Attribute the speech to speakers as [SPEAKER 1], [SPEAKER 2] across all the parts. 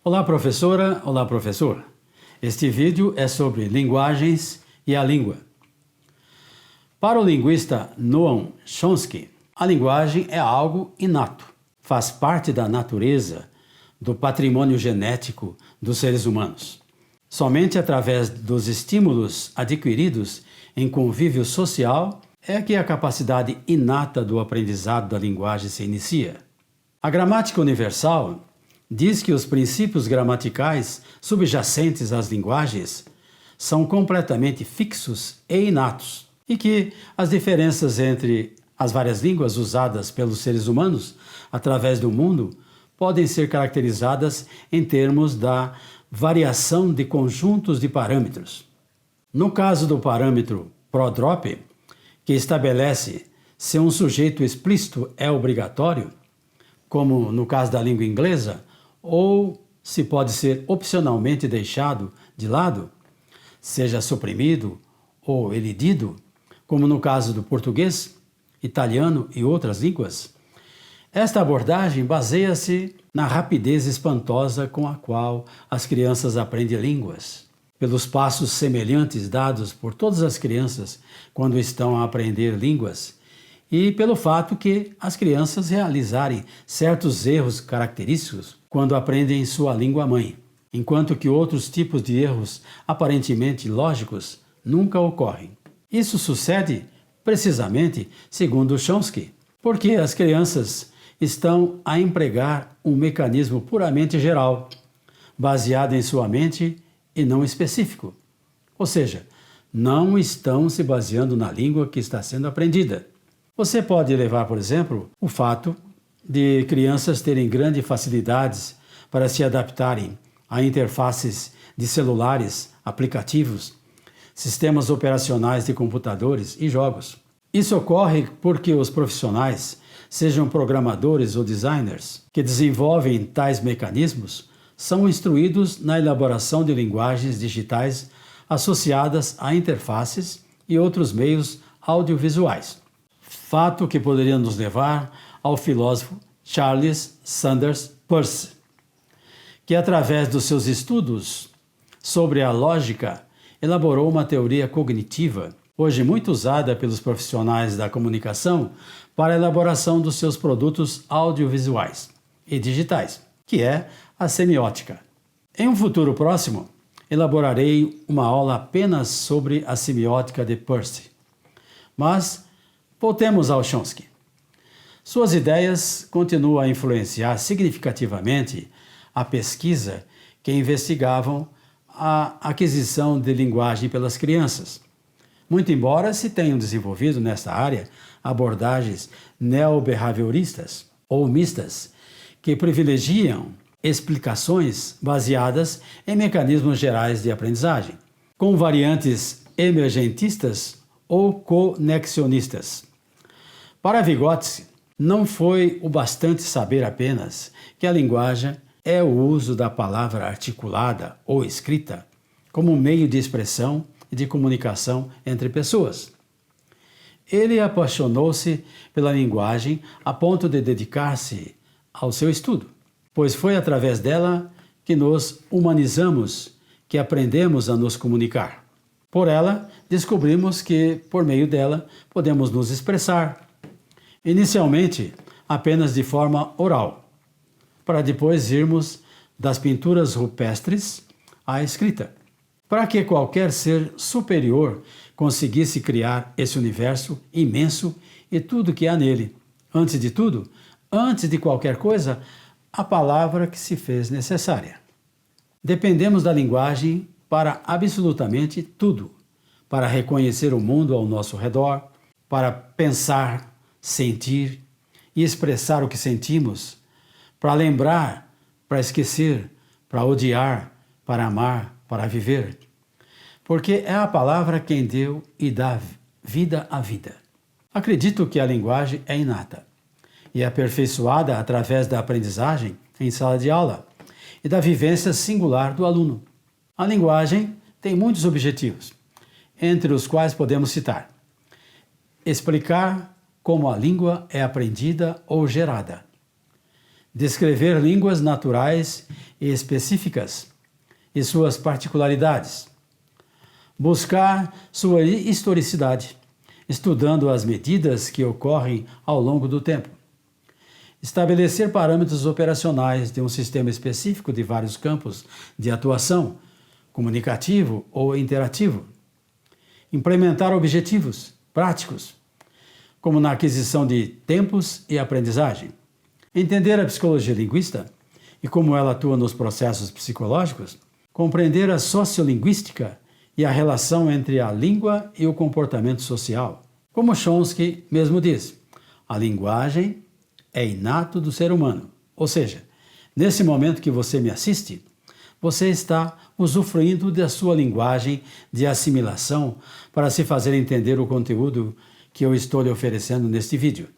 [SPEAKER 1] Olá, professora! Olá, professor! Este vídeo é sobre linguagens e a língua. Para o linguista Noam Chomsky, a linguagem é algo inato, faz parte da natureza, do patrimônio genético dos seres humanos. Somente através dos estímulos adquiridos em convívio social é que a capacidade inata do aprendizado da linguagem se inicia. A gramática universal diz que os princípios gramaticais subjacentes às linguagens são completamente fixos e inatos e que as diferenças entre as várias línguas usadas pelos seres humanos através do mundo podem ser caracterizadas em termos da variação de conjuntos de parâmetros. No caso do parâmetro PRODROP, que estabelece se um sujeito explícito é obrigatório, como no caso da língua inglesa, ou se pode ser opcionalmente deixado de lado, seja suprimido ou elidido, como no caso do português, italiano e outras línguas. Esta abordagem baseia-se na rapidez espantosa com a qual as crianças aprendem línguas, pelos passos semelhantes dados por todas as crianças quando estão a aprender línguas, e pelo fato que as crianças realizarem certos erros característicos quando aprendem sua língua mãe, enquanto que outros tipos de erros aparentemente lógicos nunca ocorrem. Isso sucede precisamente segundo Chomsky, porque as crianças estão a empregar um mecanismo puramente geral, baseado em sua mente e não específico. Ou seja, não estão se baseando na língua que está sendo aprendida. Você pode levar, por exemplo, o fato de crianças terem grandes facilidades para se adaptarem a interfaces de celulares, aplicativos, sistemas operacionais de computadores e jogos. Isso ocorre porque os profissionais, sejam programadores ou designers, que desenvolvem tais mecanismos, são instruídos na elaboração de linguagens digitais associadas a interfaces e outros meios audiovisuais. Fato que poderia nos levar ao filósofo Charles Sanders Peirce, que através dos seus estudos sobre a lógica elaborou uma teoria cognitiva, hoje muito usada pelos profissionais da comunicação para a elaboração dos seus produtos audiovisuais e digitais, que é a semiótica. Em um futuro próximo, elaborarei uma aula apenas sobre a semiótica de Peirce. Mas voltemos ao Chomsky. Suas ideias continuam a influenciar significativamente a pesquisa que investigavam a aquisição de linguagem pelas crianças. Muito embora se tenham desenvolvido nesta área abordagens neobehavioristas ou mistas, que privilegiam explicações baseadas em mecanismos gerais de aprendizagem, com variantes emergentistas ou conexionistas. Para Vygotsky, não foi o bastante saber apenas que a linguagem é o uso da palavra articulada ou escrita como meio de expressão e de comunicação entre pessoas. Ele apaixonou-se pela linguagem a ponto de dedicar-se ao seu estudo, pois foi através dela que nos humanizamos, que aprendemos a nos comunicar. Por ela, descobrimos que, por meio dela, podemos nos expressar, inicialmente apenas de forma oral, para depois irmos das pinturas rupestres à escrita. Para que qualquer ser superior conseguisse criar esse universo imenso e tudo que há nele. Antes de tudo, antes de qualquer coisa, a palavra que se fez necessária. Dependemos da linguagem para absolutamente tudo, para reconhecer o mundo ao nosso redor, para pensar, sentir e expressar o que sentimos, para lembrar, para esquecer, para odiar, para amar, para viver. Porque é a palavra quem deu e dá vida à vida. Acredito que a linguagem é inata e é aperfeiçoada através da aprendizagem em sala de aula e da vivência singular do aluno. A linguagem tem muitos objetivos, entre os quais podemos citar: explicar como a língua é aprendida ou gerada, descrever línguas naturais e específicas e suas particularidades, buscar sua historicidade, estudando as medidas que ocorrem ao longo do tempo, estabelecer parâmetros operacionais de um sistema específico de vários campos de atuação, comunicativo ou interativo, implementar objetivos práticos, como na aquisição de tempos e aprendizagem, entender a psicologia linguística e como ela atua nos processos psicológicos, compreender a sociolinguística e a relação entre a língua e o comportamento social. Como Chomsky mesmo diz, a linguagem é inato do ser humano. Ou seja, nesse momento que você me assiste, você está usufruindo da sua linguagem de assimilação para se fazer entender o conteúdo que eu estou lhe oferecendo neste vídeo.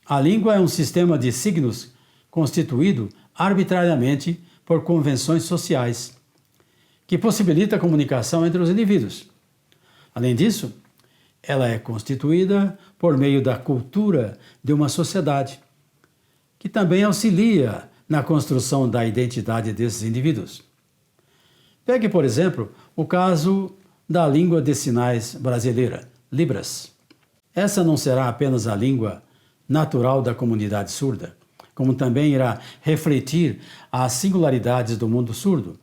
[SPEAKER 1] A língua é um sistema de signos constituído arbitrariamente por convenções sociais, que possibilita a comunicação entre os indivíduos. Além disso, ela é constituída por meio da cultura de uma sociedade, que também auxilia na construção da identidade desses indivíduos. Pegue, por exemplo, o caso da língua de sinais brasileira, Libras. Essa não será apenas a língua natural da comunidade surda, como também irá refletir as singularidades do mundo surdo,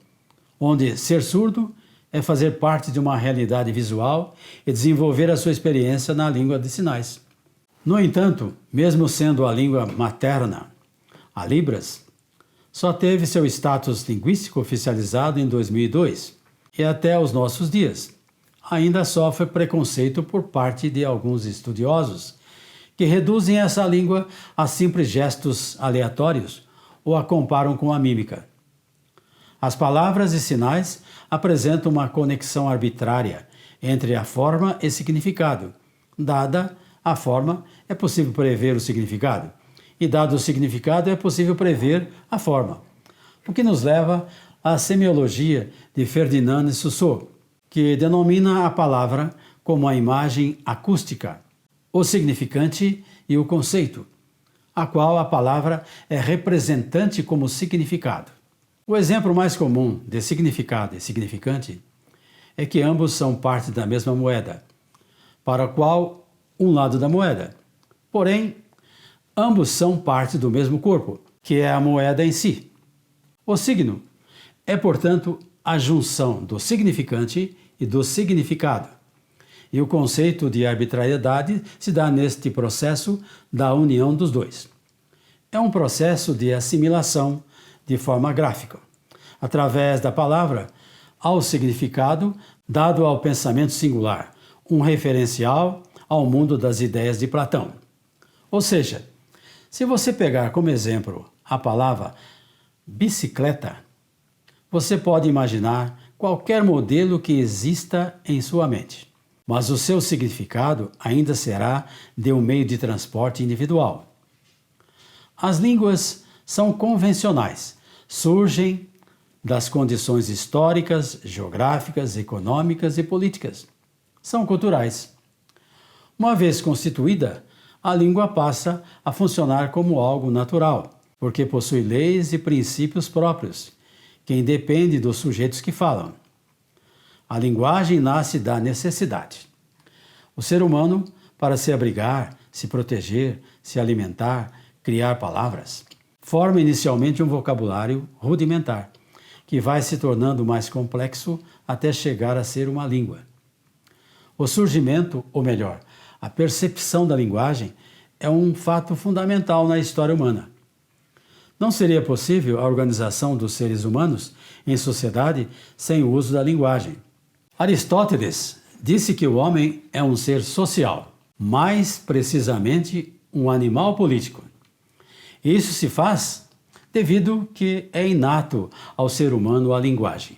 [SPEAKER 1] onde ser surdo é fazer parte de uma realidade visual e desenvolver a sua experiência na língua de sinais. No entanto, mesmo sendo a língua materna, a Libras só teve seu status linguístico oficializado em 2002 e até os nossos dias ainda sofre preconceito por parte de alguns estudiosos que reduzem essa língua a simples gestos aleatórios ou a comparam com a mímica. As palavras e sinais apresentam uma conexão arbitrária entre a forma e significado. Dada a forma, é possível prever o significado, e dado o significado, é possível prever a forma. O que nos leva à semiologia de Ferdinand Saussure, que denomina a palavra como a imagem acústica, o significante e o conceito, a qual a palavra é representante como significado. O exemplo mais comum de significado e significante é que ambos são parte da mesma moeda, para a qual um lado da moeda. Porém, ambos são parte do mesmo corpo, que é a moeda em si. O signo é, portanto, a junção do significante e do significado. E o conceito de arbitrariedade se dá neste processo da união dos dois. É um processo de assimilação de forma gráfica, através da palavra, ao significado dado ao pensamento singular, um referencial ao mundo das ideias de Platão. Ou seja, se você pegar como exemplo a palavra bicicleta, você pode imaginar qualquer modelo que exista em sua mente, mas o seu significado ainda será de um meio de transporte individual. As línguas são convencionais, surgem das condições históricas, geográficas, econômicas e políticas. São culturais. Uma vez constituída, a língua passa a funcionar como algo natural, porque possui leis e princípios próprios, que independem dos sujeitos que falam. A linguagem nasce da necessidade. O ser humano, para se abrigar, se proteger, se alimentar, criar palavras, forma inicialmente um vocabulário rudimentar, que vai se tornando mais complexo até chegar a ser uma língua. O surgimento, ou melhor, a percepção da linguagem é um fato fundamental na história humana. Não seria possível a organização dos seres humanos em sociedade sem o uso da linguagem. Aristóteles disse que o homem é um ser social, mais precisamente um animal político. Isso se faz devido que é inato ao ser humano a linguagem.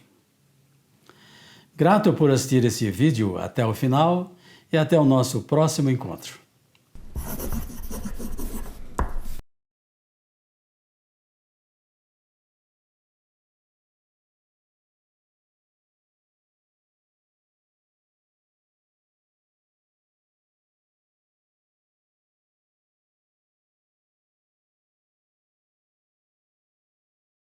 [SPEAKER 1] Grato por assistir esse vídeo até o final e até o nosso próximo encontro.